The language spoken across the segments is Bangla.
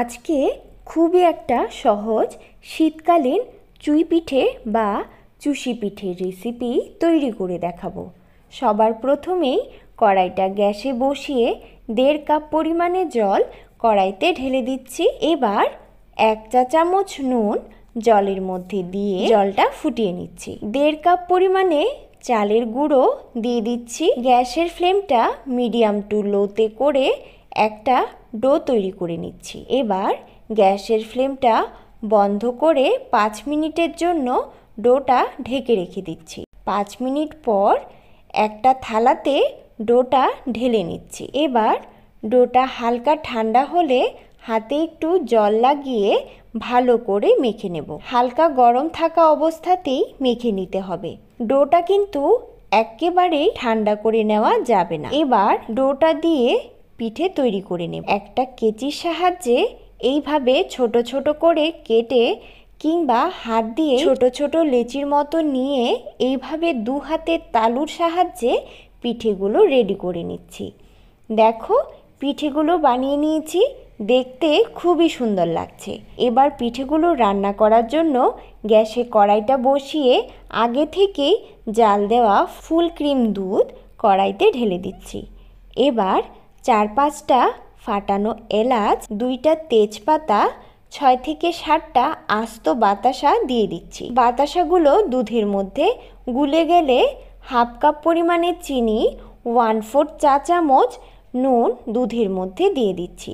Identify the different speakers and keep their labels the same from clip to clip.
Speaker 1: আজকে খুবই একটা সহজ শীতকালীন চুই পিঠে বা চুষি পিঠের রেসিপি তৈরি করে দেখাবো। সবার প্রথমেই কড়াইটা গ্যাসে বসিয়ে 1.5 কাপ পরিমাণে জল কড়াইতে ঢেলে দিচ্ছি। এবার 1 চা চামচ নুন জলের মধ্যে দিয়ে জলটা ফুটিয়ে নিচ্ছি। 1.5 কাপ পরিমাণে চালের গুঁড়ো দিয়ে দিচ্ছি। গ্যাসের ফ্লেমটা মিডিয়াম টু লোতে করে একটা ডো তৈরি করে নিচ্ছি। এবার গ্যাসের ফ্লেমটা বন্ধ করে 5 মিনিটের জন্য ডোটা ঢেকে রেখে দিচ্ছি। 5 মিনিট পর একটা থালাতে ডোটা ঢেলে নিচ্ছি। এবার ডোটা হালকা ঠান্ডা হলে হাতে একটু জল লাগিয়ে ভালো করে মেখে নেব। হালকা গরম থাকা অবস্থাতেই মেখে নিতে হবে। ডোটা কিন্তু একেবারেই ঠান্ডা করে নেওয়া যাবে না। এবার ডোটা দিয়ে পিঠে তৈরি করে নেব। একটা কেচির সাহায্যে এইভাবে ছোট ছোট করে কেটে কিংবা হাত দিয়ে ছোট ছোট লেচির মতো নিয়ে এইভাবে 2 হাতের তালুর সাহায্যে পিঠেগুলো রেডি করে নিচ্ছি। দেখো পিঠেগুলো বানিয়ে নিয়েছি, দেখতে খুবই সুন্দর লাগছে। এবার পিঠেগুলো রান্না করার জন্য গ্যাসে কড়াইটা বসিয়ে আগে থেকেই জাল দেওয়া ফুল ক্রিম দুধ কড়াইতে ঢেলে দিচ্ছি। এবার 4-5টা ফাটানো এলাচ, 2টা তেজপাতা, 6 থেকে 7টা আস্ত বাতাসা দিয়ে দিচ্ছি। বাতাসাগুলো দুধের মধ্যে গুলে গেলে 1/2 কাপ পরিমাণে চিনি, 1/4 চা চামচ নুন দুধের মধ্যে দিয়ে দিচ্ছি।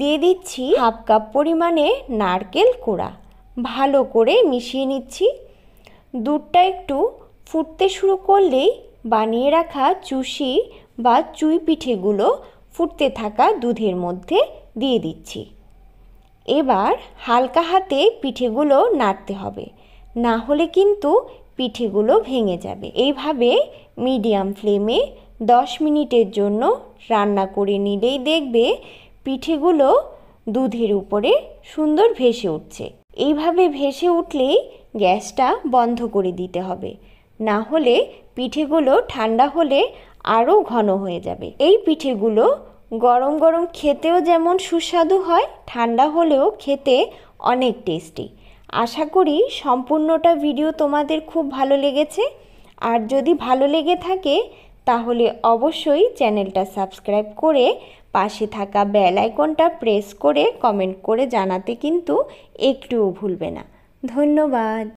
Speaker 1: 1/2 কাপ পরিমাণে নারকেল কোড়া ভালো করে মিশিয়ে নিচ্ছি। দুধটা একটু ফুটতে শুরু করলেই বানিয়ে রাখা চুষি বা চুই পিঠেগুলো ফুটতে থাকা দুধের মধ্যে দিয়ে দিচ্ছি। এবার হালকা হাতে পিঠেগুলো নাড়তে হবে, না হলে কিন্তু পিঠেগুলো ভেঙে যাবে। এইভাবে মিডিয়াম ফ্লেমে 10 মিনিটের জন্য রান্না করে নিলেই দেখবে পিঠেগুলো দুধের উপরে সুন্দর ভেসে উঠছে। এইভাবে ভেসে উঠলেই গ্যাসটা বন্ধ করে দিতে হবে, না হলে পিঠেগুলো ঠান্ডা হলে আরও ঘন হয়ে যাবে। এই পিঠেগুলো গরম গরম খেতেও যেমন সুস্বাদু হয়, ঠান্ডা হলেও খেতে অনেক টেস্টি। আশা করি সম্পূর্ণটা ভিডিও তোমাদের খুব ভালো লেগেছে। আর যদি ভালো লেগে থাকে তাহলে অবশ্যই চ্যানেলটা সাবস্ক্রাইব করে পাশে থাকা বেল আইকনটা প্রেস করে কমেন্ট করে জানাতে কিন্তু একটুও ভুলবে না। ধন্যবাদ।